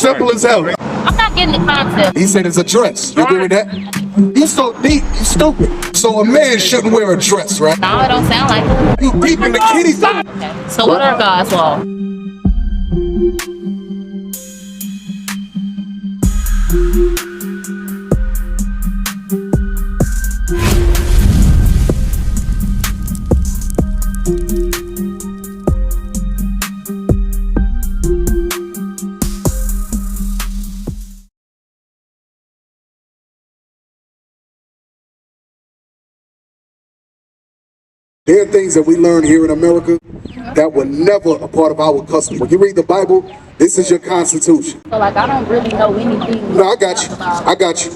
Simple as hell. I'm not getting the concept. He said it's a dress. You agree with that? You so deep, you stupid. So a man shouldn't wear a dress, right? No, it don't sound like it. You deep in the kitty thing. Okay. So what are God's laws? There are things that we learn here in America that were never a part of our custom. When you read the Bible, this is your Constitution. So like I don't really know anything. No, I got you. I got you.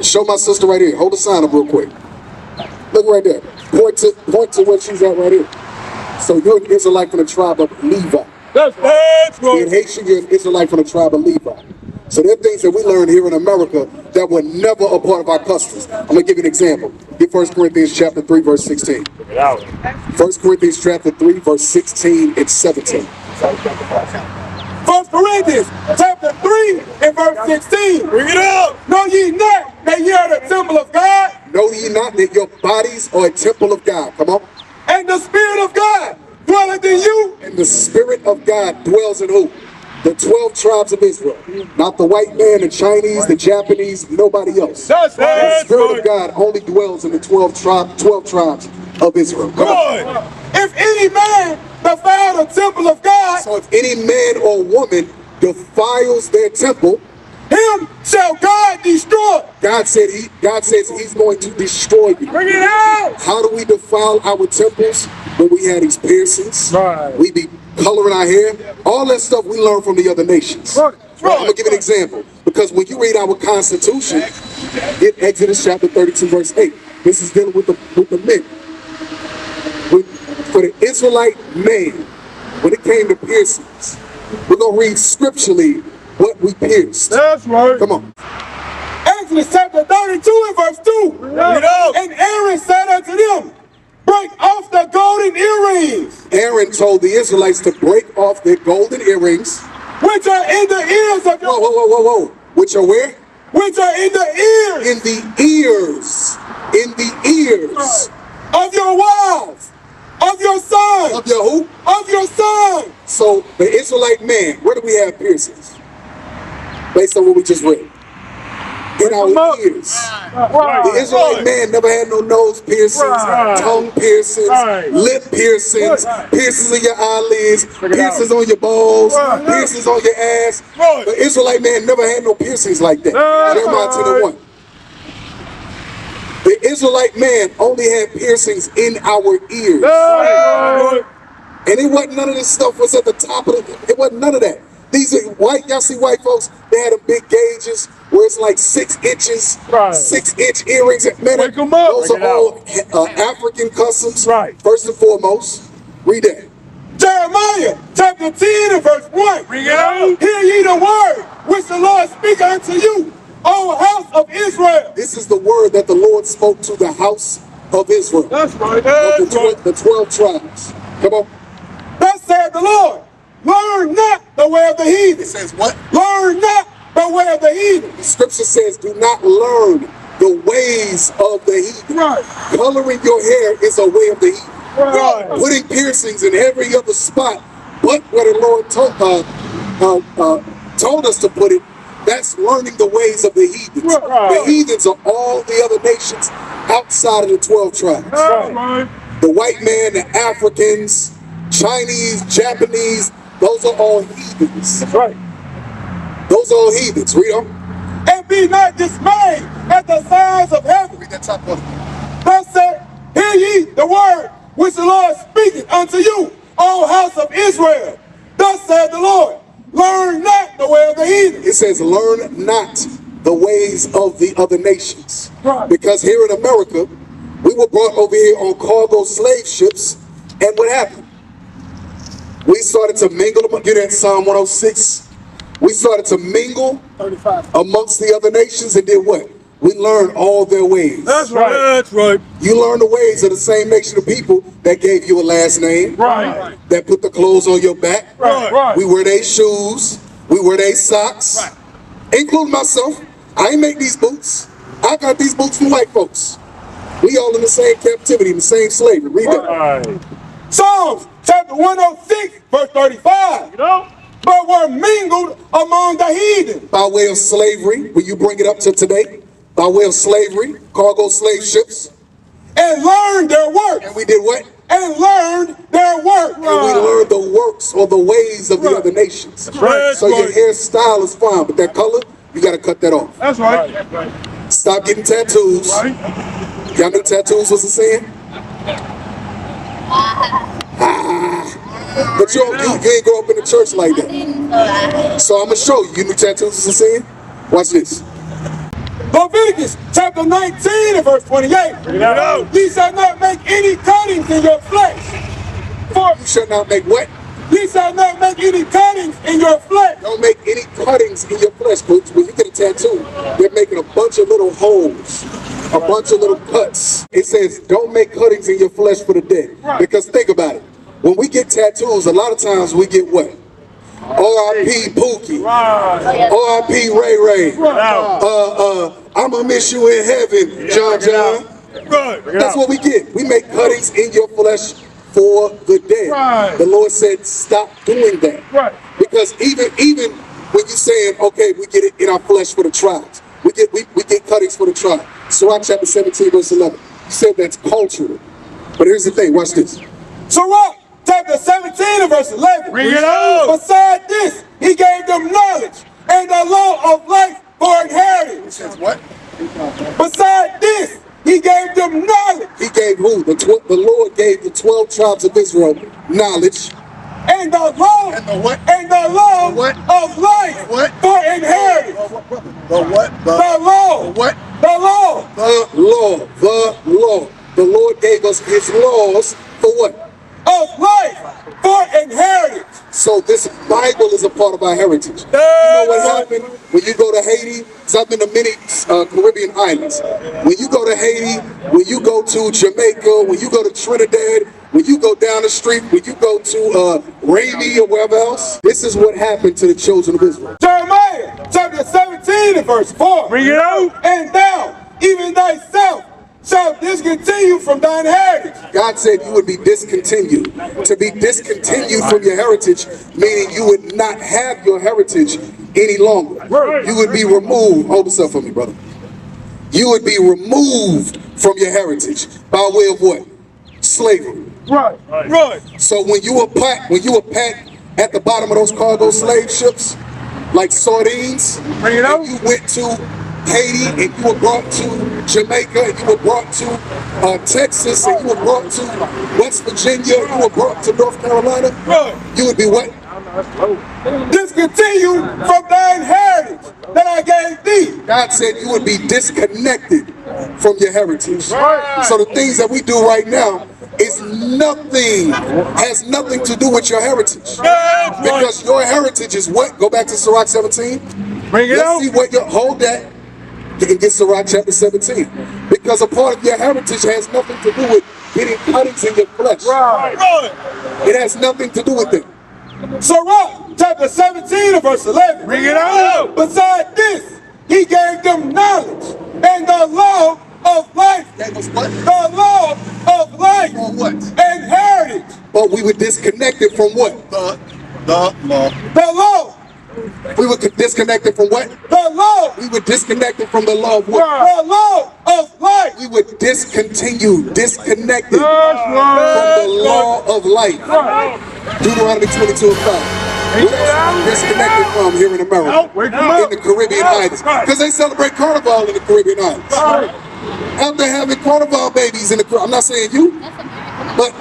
Show my sister right here. Hold the sign up real quick. Look right there. Point to where she's at right here. So you're an Israelite from the tribe of Levi. That's right. In Haitian, you're an Israelite from the tribe of Levi. So there are things that we learn here in America that were never a part of our customs. I'm going to give you an example. Get 1 Corinthians chapter 3, verse 16. 1 Corinthians chapter 3, verse 16 and 17. 1 Corinthians chapter 3 and verse 16. Bring it up. Know ye not that ye are the temple of God? Know ye not that your bodies are a temple of God? Come on. And the Spirit of God dwelleth in you? And the Spirit of God dwells in who? The 12 tribes of Israel. Not the white man, the Chinese, the Japanese, nobody else. That's the Spirit of God only dwells in the 12 tribes of Israel. Come on. If any man defile the temple of God, so if any man or woman defiles their temple, him shall God destroy. God says he's going to destroy you. Bring it out. How do we defile our temples? When we had these piercings, we be coloring our hair, all that stuff we learn from the other nations. I'm gonna give you an example, because when you read our Constitution in Exodus chapter 32 verse 8, this is dealing with the men. For the Israelite man, when it came to piercings, we're gonna read scripturally what we pierced. That's right. Come on. Exodus chapter 32 and verse 2. And Aaron said unto them, break off the golden earrings. Aaron told the Israelites to break off their golden earrings, which are in the ears of your... Whoa. Which are where? Which are in the ears. In the ears. In the ears. Of your wives. Of your sons. Of your who? Of your sons. So the Israelite man, where do we have piercings? Based on what we just read. In our ears. The Israelite man never had no nose piercings, tongue piercings, lip piercings, piercings in your eyelids, piercings on your balls, piercings on your ass. The Israelite man never had no piercings like that. Jeremiah 10:1. The Israelite man only had piercings in our ears. And it wasn't none of this stuff was at the top of it. It wasn't none of that. These are white, y'all see white folks, they had them big gauges where it's like 6 inches, 6-inch earrings. Man, those are all African customs, first and foremost. Read that. Jeremiah chapter 10 and verse 1. Bring it out. Hear ye the word which the Lord speak unto you, O house of Israel. This is the word that the Lord spoke to the house of Israel. That's right. The 12 tribes. Come on. Thus said the Lord. Learn not the way of the heathen. It says what? Learn not the way of the heathen. The scripture says, do not learn the ways of the heathen. Coloring your hair is a way of the heathen. Putting piercings in every other spot, but where the Lord told us to put it, that's learning the ways of the heathens. The heathens are all the other nations outside of the 12 tribes. The white man, the Africans, Chinese, Japanese, those are all heathens. That's right. Those are all heathens. Read them. And be not dismayed at the signs of heaven. Read that top one. Thus said, hear ye the word which the Lord speaketh unto you, O house of Israel. Thus said the Lord, learn not the way of the heathen. It says, learn not the ways of the other nations. Because here in America, we were brought over here on cargo slave ships, and what happened? We started to mingle, get that Psalm 106. We started to mingle amongst the other nations and did what? We learned all their ways. That's right. That's right. You learn the ways of the same nation of people that gave you a last name. Right. That put the clothes on your back. Right. We wear their shoes. We wear their socks, including myself. I ain't make these boots. I got these boots from white folks. We all in the same captivity, in the same slavery. Read that. Psalms chapter 106, verse 35. But were mingled among the heathen. By way of slavery, when you bring it up to today, by way of slavery, cargo slave ships. And learned their works. And we did what? And learned their work. And we learned the works or the ways of the other nations. So your hairstyle is fine, but that color, you got to cut that off. That's right. Stop getting tattoos. Y'all know tattoos was a sin? But you ain't grow up in the church like that. So I'm going to show you. You knew tattoos was a sin? Watch this. Leviticus chapter 19 and verse 28. Ye shall not make any cuttings in your flesh. For you shall not make what? Ye shall not make any cuttings in your flesh. Don't make any cuttings in your flesh, folks. When you get a tattoo, they're making a bunch of little holes, a bunch of little cuts. It says, don't make cuttings in your flesh for the dead. Because think about it. When we get tattoos, a lot of times we get what? R.I.P. Pookie. R.I.P. Ray Ray. I'ma miss you in heaven, John John. That's what we get. We make cuttings in your flesh for the dead. The Lord said, stop doing that. Because even when you're saying, okay, we get it in our flesh for the tribes. We get cuttings for the tribe. Sirach chapter 17, verse 11. You said that's cultural. But here's the thing, watch this. Sirach chapter 17 and verse 11. Bring it on. Beside this, he gave them knowledge and the law of life for inheritance. Says what? Beside this, he gave them knowledge. He gave who? The Lord gave the 12 tribes of Israel knowledge. And the law. And the what? And the law what? of life what? for inheritance. The what? The law. The what? The law. The law. The law. The Lord gave us his laws for what? Of life for inheritance. So this Bible is a part of our heritage. You know what happened when you go to Haiti? So I've been to many Caribbean islands. When you go to Haiti, when you go to Jamaica, when you go to Trinidad, when you go down the street, when you go to Raimi or wherever else, this is what happened to the children of Israel. Jeremiah chapter 17 and verse 4. Bring it out. And thou, even thyself, shalt discontinue from thine heritage. God said you would be discontinued. To be discontinued from your heritage, meaning you would not have your heritage any longer. You would be removed. Hold this up for me, brother. You would be removed from your heritage by way of what? Slavery. Right. So when you were packed at the bottom of those cargo slave ships, like sardines, Bring it out. you went to Haiti, and you were brought to Jamaica, and you were brought to Texas, and you were brought to West Virginia, and you were brought to North Carolina, you would be what? Discontinue from thine heritage that I gave thee. God said you would be disconnected from your heritage. So the things that we do right now has nothing to do with your heritage. Because your heritage is what? Go back to Sirach 17. Bring it out. Let's see what your, hold that. You can get Sirach chapter 17. Because a part of your heritage has nothing to do with getting cuttings in your flesh. It has nothing to do with it. Sirach chapter 17 and verse 11. Bring it out. Beside this, he gave them knowledge and the law of life. That was what? The law of life. For what? And heritage. But we were disconnected from what? The law. The law. We were disconnected from what? The law. We were disconnected from the law of what? The law of life. We were disconnected from the law of life. Deuteronomy 22 and 5. Where else are we disconnected from here in America? In the Caribbean islands. Because they celebrate Carnival in the Caribbean islands. After having Carnival babies in the Caribbean, I'm not saying you, but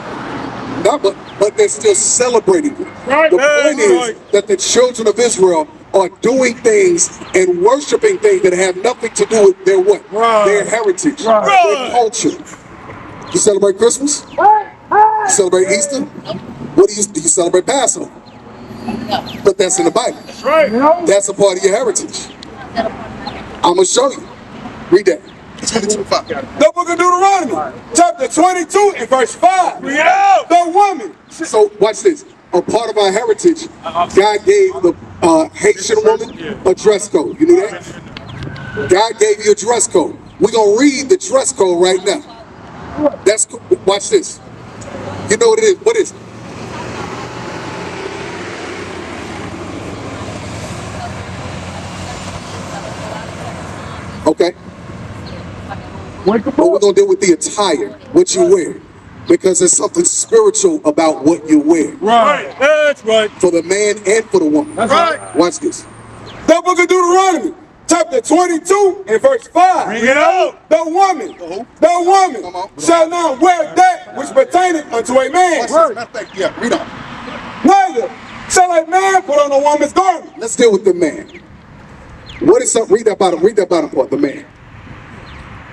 they're still celebrating it. The point is that the children of Israel are doing things and worshiping things that have nothing to do with their what? Their heritage, their culture. You celebrate Christmas? You celebrate Easter? What do you celebrate Passover? But that's in the Bible. That's a part of your heritage. I'm going to show you. Read that. 22:5. The book of Deuteronomy, chapter 22 and verse 5. The woman. So watch this. A part of our heritage, God gave Haitian woman, a dress code. You knew that? God gave you a dress code. We're going to read the dress code right now. That's cool. Watch this. You know what it is? What is it? Okay. But we're going to deal with the attire, what you wear. Because there's something spiritual about what you wear. Right. That's right. For the man and for the woman. That's right. Watch this. The book of Deuteronomy, chapter 22 and verse 5. Bring it out. The woman shall not wear that which pertaineth unto a man. Yeah, read on. Neither shall a man put on a woman's garment. Let's deal with the man. What is up? Read that bottom part, the man.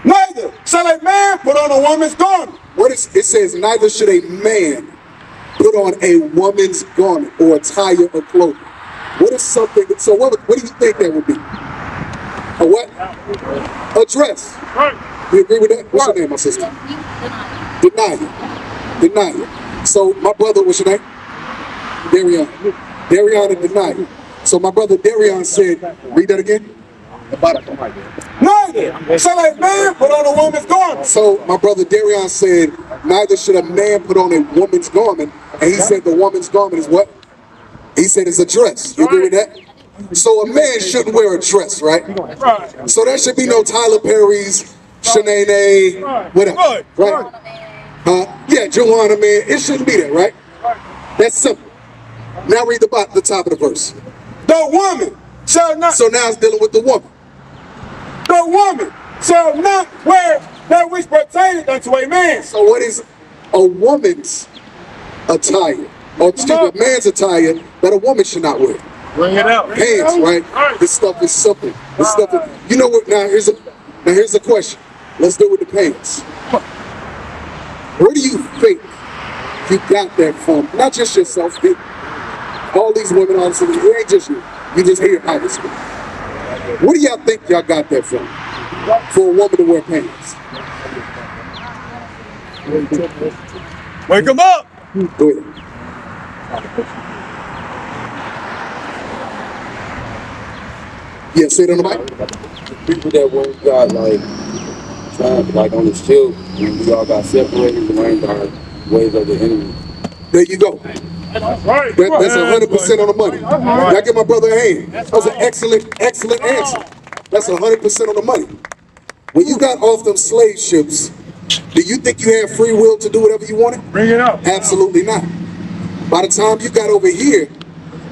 Neither shall a man put on a woman's garment. What is it says, neither should a man put on a woman's garment or attire or clothing. What is something, so what do you think that would be? A what? A dress. Right. You agree with that? What's your name, my sister? Deny it. So my brother, what's your name? Darion and Deny. So my brother Darion said, read that again. Neither shall a man put on a woman's garment. So my brother Darion said, neither should a man put on a woman's garment. And he said the woman's garment is what? He said it's a dress. You agree with that? So a man shouldn't wear a dress, right? Right. So there should be no Tyler Perry's, Shanae, whatever, right? Yeah, Joanna, man. It shouldn't be that, right? That's simple. Now read the top of the verse. The woman shall not. So now it's dealing with the woman. The woman shall not wear that which pertaineth unto a man. So what is a woman's attire? Or excuse me, a man's attire that a woman should not wear? Bring it out. Pants, right? This stuff is simple. This stuff is, you know what? Now here's a question. Let's deal with the pants. Where do you think you got that from? Not just yourself. All these women, all this, it ain't just you. You just hear how this goes. Where do y'all think y'all got that from? For a woman to wear pants? Wake them up. Go ahead. Yeah, say it on the mic. People that were got like on the shield, when we all got separated and learned our ways of the enemy. There you go. Right. That's 100% on the money. Y'all give my brother a hand. That was an excellent answer. That's 100% on the money. When you got off them slave ships, do you think you had free will to do whatever you wanted? Bring it out. Absolutely not. By the time you got over here,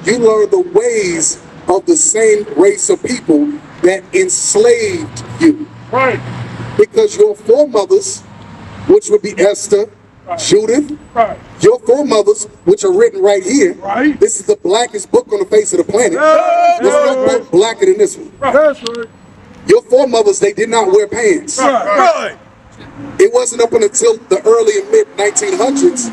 you learned the ways of the same race of people that enslaved you. Right. Because your foremothers, which would be Esther, Judith, your foremothers, which are written right here. Right. This is the blackest book on the face of the planet. There's no book blacker than this one. That's right. Your foremothers, they did not wear pants. Right. It wasn't up until the early and mid 1900s,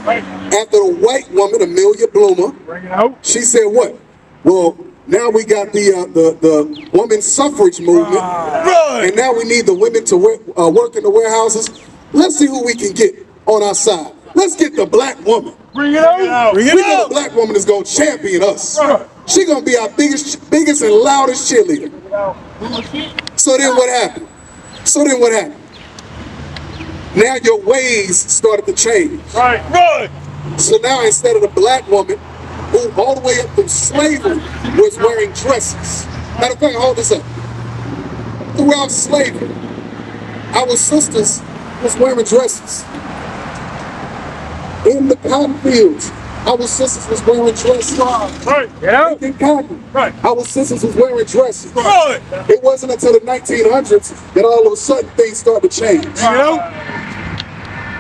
after a white woman, Amelia Bloomer, Bring it out. she said what? Well, now we got the women's suffrage movement, and now we need the women to work in the warehouses. Let's see who we can get on our side. Let's get the black woman. Bring it out. Bring We it know the out. black woman is gonna champion us. Right. She gonna be our biggest and loudest cheerleader. So then what happened? Now your ways started to change. Right. Right. So now instead of the black woman, who all the way up from slavery was wearing dresses. Matter of fact, hold this up. Throughout slavery, our sisters was wearing dresses. In the cotton fields, our sisters was wearing dresses. Right. Get out. In cotton, Right. our sisters was wearing dresses. Right. It wasn't until the 1900s that all of a sudden things started to change. Bring it out.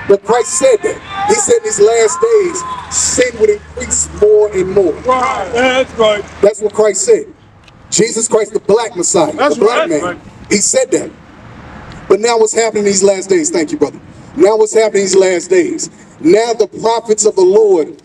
But Christ said that. He said in these last days, sin would increase more and more. Right. That's right. That's what Christ said. Jesus Christ, the black Messiah, That's the black right, man. right. He said that. But now what's happening these last days? Thank you, brother. Now what's happening these last days? Now the prophets of the Lord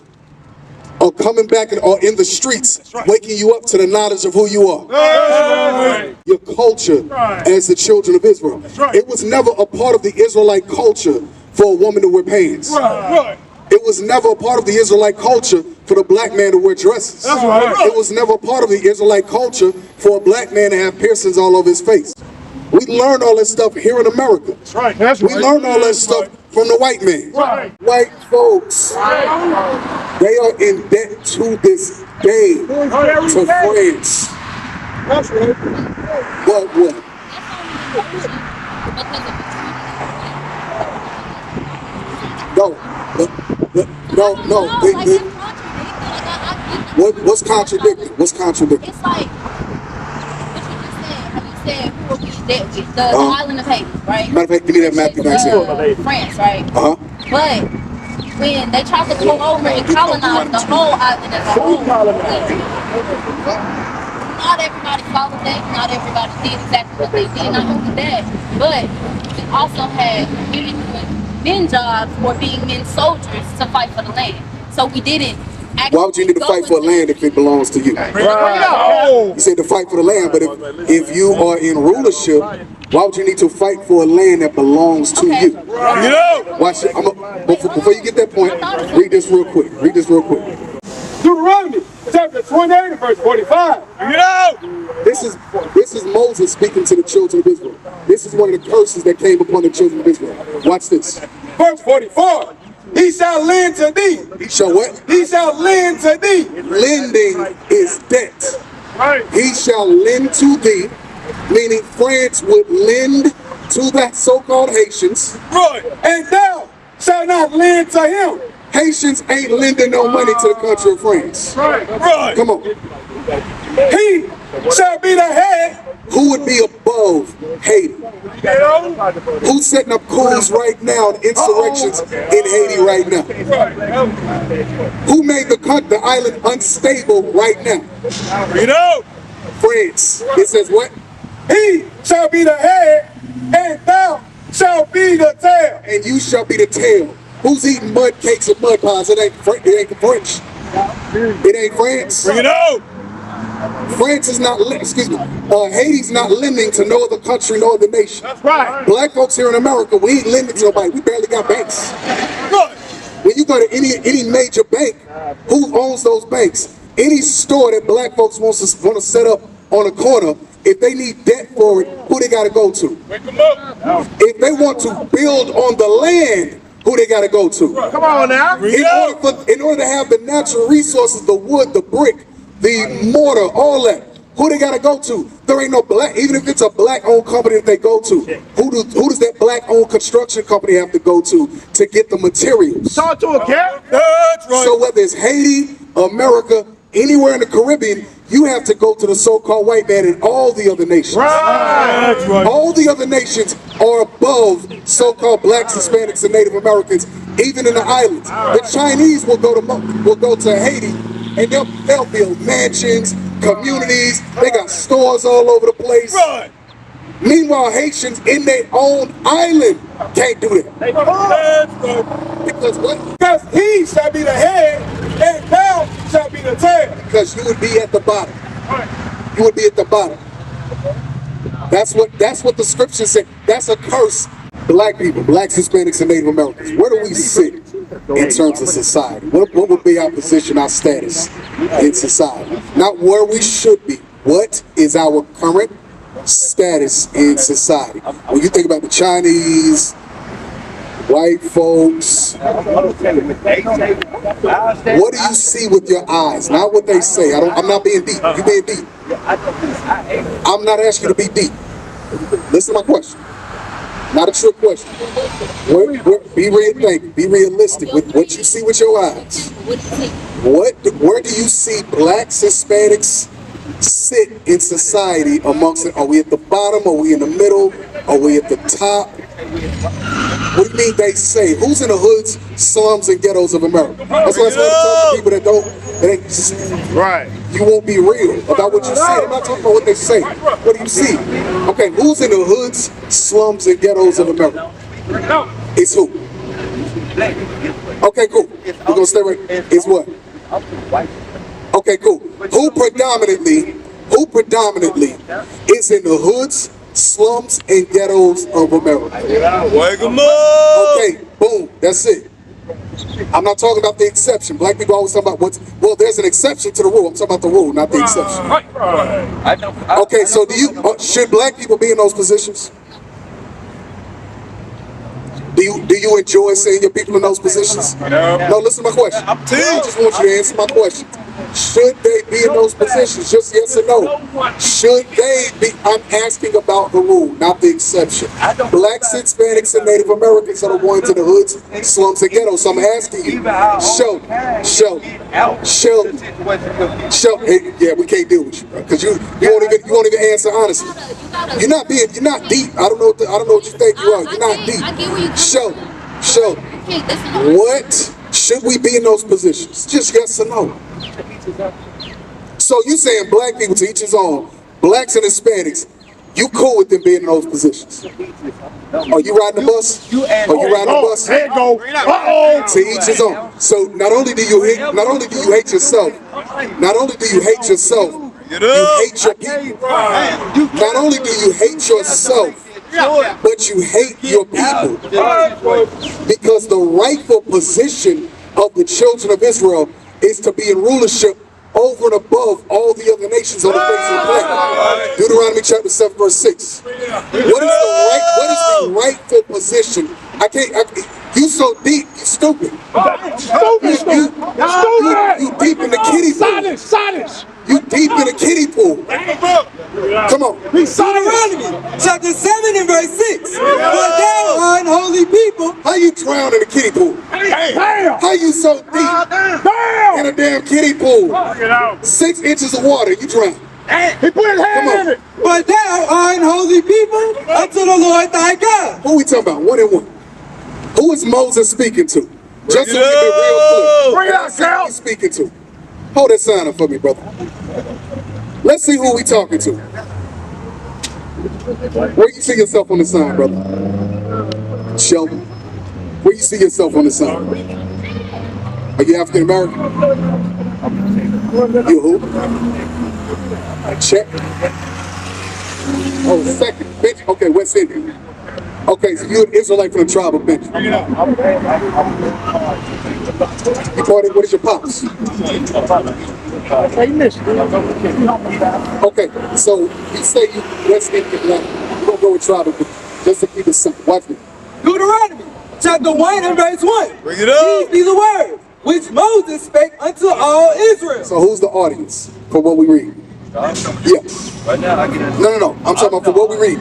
are coming back and are in the streets, waking you up to the knowledge of who you are. Right. Your culture as the children of Israel. right. It was never a part of the Israelite culture for a woman to wear pants. Right. It was never a part of the Israelite culture for the black man to wear dresses. That's right. It was never a part of the Israelite culture for a black man to have piercings all over his face. We learned all this stuff here in America. That's right. That's We right. learned all that stuff from the white man. Right. White folks, they are in debt to this day to France. That's right. What? No. What's contradicting? What's contradicting? It's like what you just said. How you said who are we debt with? The island of Haiti, right? Matter of fact, give me that map you guys said. France, right? But when they tried to come over and colonize the whole island as a whole, not everybody followed that. Not everybody did exactly what they did. Not only that, but we also had women doing men jobs or being men soldiers to fight for the land. So we didn't. Why would you need to fight for land if it belongs to you? Right. You said to fight for the land, but if you are in rulership, why would you need to fight for a land that belongs to you? Watch it. Before you get that point, read this real quick. Deuteronomy chapter 28 verse 45. This is Moses speaking to the children of Israel. This is one of the curses that came upon the children of Israel. Watch this. Verse 44. He shall lend to thee. He shall what? He shall lend to thee. Lending is debt. Right. He shall lend to thee, meaning France would lend to the so-called Haitians. Right. And thou shalt not lend to him. Haitians ain't lending no money to the country of France. Right. Come on. He shall be the head. Who would be above Haiti? Who's setting up coups right now and insurrections in Haiti right now? Who made the island unstable right now? France. It says what? He shall be the head, and thou shalt be the tail. And you shall be the tail. Who's eating mud cakes and mud pies? It ain't the French. It ain't France. France is not, Haiti's not lending to no other country, no other nation. That's right. Black folks here in America, we ain't lending to nobody. We barely got banks. When you go to any major bank, who owns those banks? Any store that black folks want to set up on a corner, if they need debt for it, who they got to go to? If they want to build on the land, who they got to go to? Come on now. In order to have the natural resources, the wood, the brick, the mortar, all that, who they gotta go to? There ain't no black, even if it's a black-owned company that they go to, who does that black-owned construction company have to go to get the materials? Talk to a cat. That's right. So whether it's Haiti, America, anywhere in the Caribbean, you have to go to the so-called white man and all the other nations. Right. That's right. All the other nations are above so-called blacks, Hispanics, and Native Americans, even in the islands. The Chinese will go to Haiti, and they'll build mansions, communities. They got stores all over the place. Right. Meanwhile, Haitians in their own island can't do that. That's right. Because what? Because he shall be the head, and thou shalt be the tail. Because you would be at the bottom. Right. You would be at the bottom. That's what the scripture said. That's a curse. Black people, blacks, Hispanics, and Native Americans. Where do we sit in terms of society? What would be our position, our status in society? Not where we should be. What is our current status in society? When you think about the Chinese, white folks, what do you see with your eyes? Not what they say. I'm not being deep. You being deep. I'm not asking you to be deep. Listen to my question. Not a trick question. Be realistic with what you see with your eyes. Where do you see blacks, Hispanics sit in society amongst it? Are we at the bottom? Are we in the middle? Are we at the top? What do you mean they say? Who's in the hoods, slums, and ghettos of America? That's why I talk to people that ain't just, Right. you won't be real about what you see. I'm not talking about what they say. What do you see? Okay, who's in the hoods, slums, and ghettos of America? It's who? Okay, cool. We're gonna stay right. It's what? Okay, cool. Who predominantly is in the hoods, slums, and ghettos of America? Wake 'em up. Okay, boom. That's it. I'm not talking about the exception. Black people always talk about what's, well, there's an exception to the rule. I'm talking about the rule, not the exception. Okay, so should black people be in those positions? Do you enjoy seeing your people in those positions? No, listen to my question. I just want you to answer my question. Should they be in those positions? Just yes or no. Should they be? I'm asking about the rule, not the exception. Blacks, Hispanics, and Native Americans are the ones in the hoods, slums, and ghettos. So I'm asking you, Sheldon. Hey, yeah, we can't deal with you, bro, because you won't even answer honestly. You're not deep. I don't know what you think you are. You're not deep. Sheldon, what should we be in those positions? Just yes or no. So you saying black people, to each his own, blacks and Hispanics, you cool with them being in those positions? Are you riding the bus? Are you riding the bus? There you go. To each his own. So not only do you hate yourself, you hate your people. Not only do you hate yourself, but you hate your people. Because the rightful position of the children of Israel is to be in rulership over and above all the other nations on the face of the planet. Deuteronomy chapter 7 verse 6. What is the rightful position? You so deep, you stupid. You deep in the kiddie pool. Silence. You deep in the kiddie pool. Come on. Deuteronomy chapter 7 and verse 6. For thou art unholy people. How you drown in a kiddie pool? How you so deep in a damn kiddie pool? 6 inches of water, you drown. He put his hand in it. For thou art unholy people unto the Lord thy God. Who we talking about? 1 and 1. Who is Moses speaking to? Just so we get real clear. Bring it out, Cal. Who's speaking to? Hold that sign up for me, brother. Let's see who we talking to. Where you see yourself on the sign, brother? Sheldon. Where you see yourself on the sign? Are you African American? You who? Check. Oh, second. Bitch. Okay, West Indian. Okay, so you're an Israelite from the tribe of Benjamin. What is your pops? Okay, so you say you West Indian black. We're going to go with tribe of Benjamin, just to keep it simple. Watch me. Deuteronomy chapter 1 and verse 1. Bring it up. These be the words which Moses spake unto all Israel. So who's the audience for what we read? Yeah. No. I'm talking about for what we read.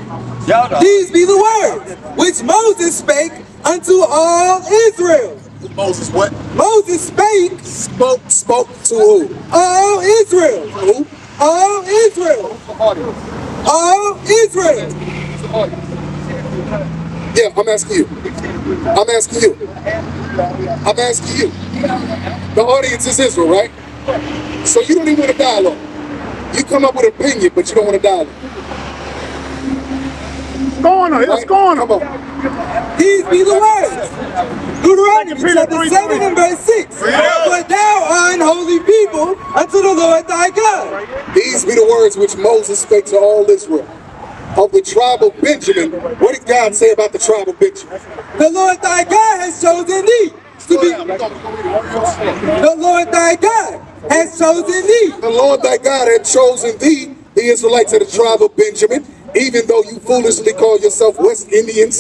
These be the words which Moses spake unto all Israel. Moses what? Moses spake. Spoke to who? All Israel. Who? All Israel. All Israel. Yeah, I'm asking you. The audience is Israel, right? So you don't even want a dialogue. You come up with an opinion, but you don't want a dialogue. It's going on. Come on. These be the words. Deuteronomy chapter 7 and verse 6. For thou art unholy people unto the Lord thy God. These be the words which Moses spake to all Israel. Of the tribe of Benjamin. What did God say about the tribe of Benjamin? The Lord thy God has chosen thee to be. The Lord thy God has chosen thee. The Lord thy God had chosen thee, the Israelites of the tribe of Benjamin, even though you foolishly call yourself West Indians,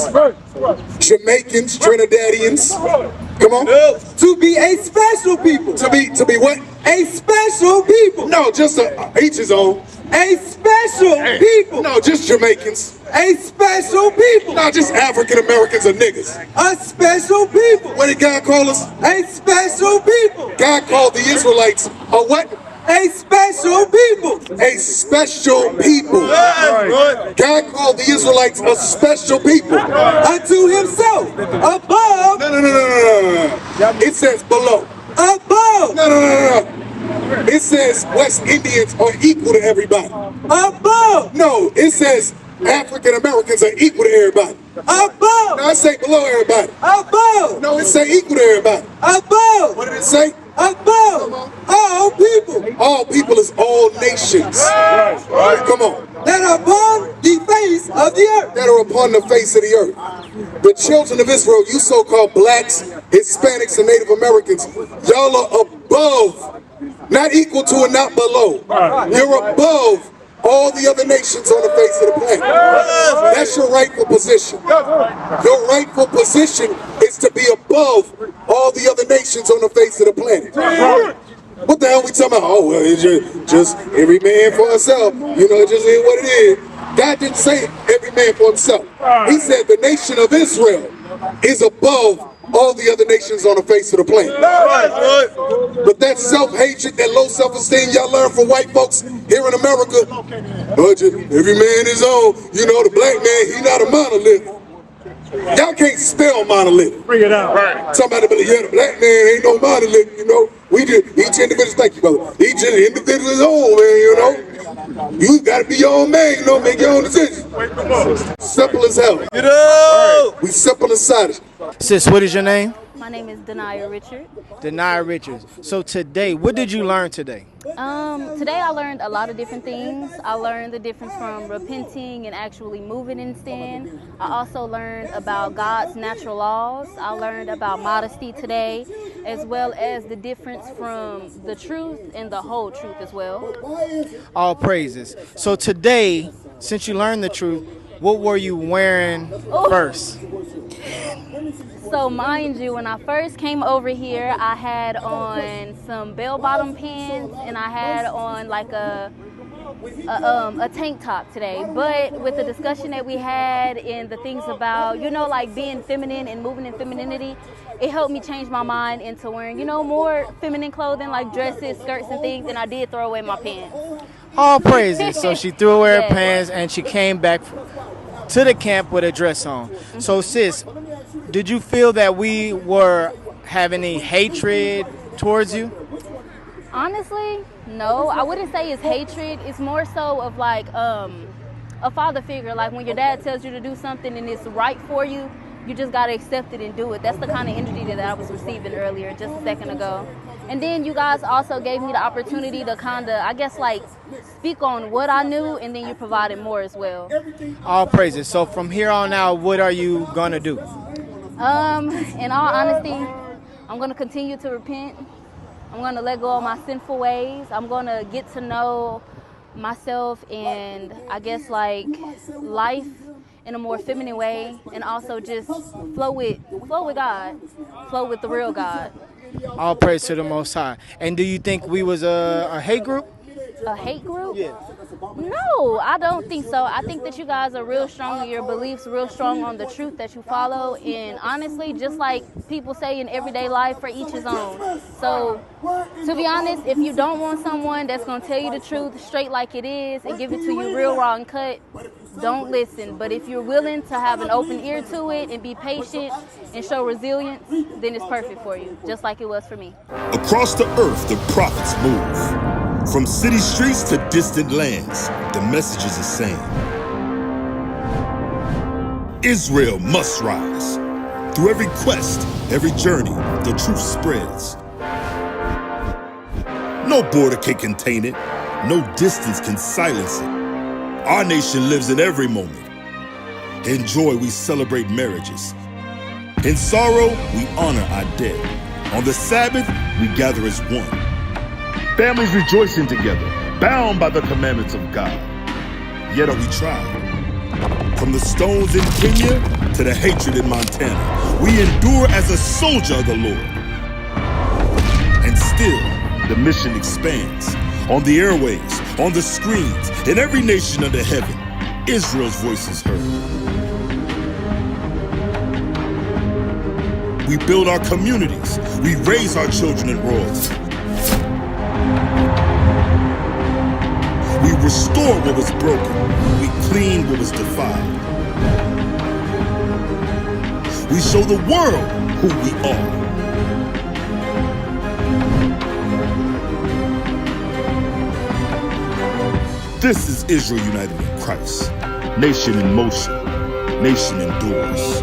Jamaicans, Trinidadians. Come on. To be a special people. To be what? A special people. No, just each his own. A special people. No, just Jamaicans. A special people. No, just African Americans or niggas. A special people. What did God call us? A special people. God called the Israelites a what? A special people. A special people. God called the Israelites a special people. Unto himself. Above. No. It says below. Above. No. It says West Indians are equal to everybody. Above. No, it says African Americans are equal to everybody. Above. No, I say below everybody. Above. No, it say equal to everybody. Above. What did it say? Above. All people. All people is all nations. Come on. That are upon the face of the earth. That are upon the face of the earth. The children of Israel, you so-called blacks, Hispanics and Native Americans, y'all are above, not equal to and not below. You're above all the other nations on the face of the planet. That's your rightful position. Your rightful position is to be above all the other nations on the face of the planet. What the hell we talking about? Oh, well, it's just every man for himself. You know, it just is what it is. God didn't say every man for himself. He said the nation of Israel is above all the other nations on the face of the planet. But that self-hatred, that low self-esteem y'all learn from white folks here in America, every man is own. You know, the black man, he not a monolith. Y'all can't spell monolith. Bring it out. Right. Somebody believe, yeah, the black man ain't no monolith, you know. We just, each individual, thank you, brother. Each individual is own, man, you know. You gotta be your own man, you know, make your own decisions. Simple as hell. Get up! We simple inside it. Sis, what is your name? My name is Denia Richard. Denia Richards. So today, what did you learn today? Today I learned a lot of different things. I learned the difference from repenting and actually moving in sin. I also learned about God's natural laws. I learned about modesty today, as well as the difference from the truth and the whole truth as well. All praises. So today, since you learned the truth, what were you wearing first? So mind you, when I first came over here, I had on some bell-bottom pants and I had on like a tank top today. But with the discussion that we had and the things about, you know, like being feminine and moving in femininity, it helped me change my mind into wearing, you know, more feminine clothing like dresses, skirts, and things, and I did throw away my pants. All praises. So she threw away her pants and she came back to the camp with a dress on. So sis, did you feel that we were having any hatred towards you? Honestly, no. I wouldn't say it's hatred. It's more so of like a father figure. Like when your dad tells you to do something and it's right for you, you just got to accept it and do it. That's the kind of energy that I was receiving earlier, just a second ago. And then you guys also gave me the opportunity to kind of, I guess, like speak on what I knew, and then you provided more as well. All praises. So from here on out, what are you going to do? In all honesty, I'm going to continue to repent. I'm going to let go of my sinful ways. I'm going to get to know myself and I guess like life in a more feminine way, and also just flow with God, flow with the real God. All praise to the Most High. And do you think we was a hate group? A hate group? Yeah. No, I don't think so. I think that you guys are real strong in your beliefs, real strong on the truth that you follow. And honestly, just like people say in everyday life, for each his own. So, to be honest, if you don't want someone that's going to tell you the truth straight like it is and give it to you real raw and cut, don't listen. But if you're willing to have an open ear to it and be patient and show resilience, then it's perfect for you, just like it was for me. Across the earth, the prophets move. From city streets to distant lands, the message is the same. Israel must rise. Through every quest, every journey, the truth spreads. No border can contain it. No distance can silence it. Our nation lives in every moment. In joy, we celebrate marriages. In sorrow, we honor our dead. On the Sabbath, we gather as one. Families rejoicing together, bound by the commandments of God. Yet are we tried. From the stones in Kenya to the hatred in Montana, we endure as a soldier of the Lord. And still, the mission expands. On the airways, on the screens, in every nation under heaven, Israel's voice is heard. We build our communities. We raise our children in royalty. We restore what was broken. We clean what was defiled. We show the world who we are. This is Israel united in Christ. Nation in motion. Nation endures.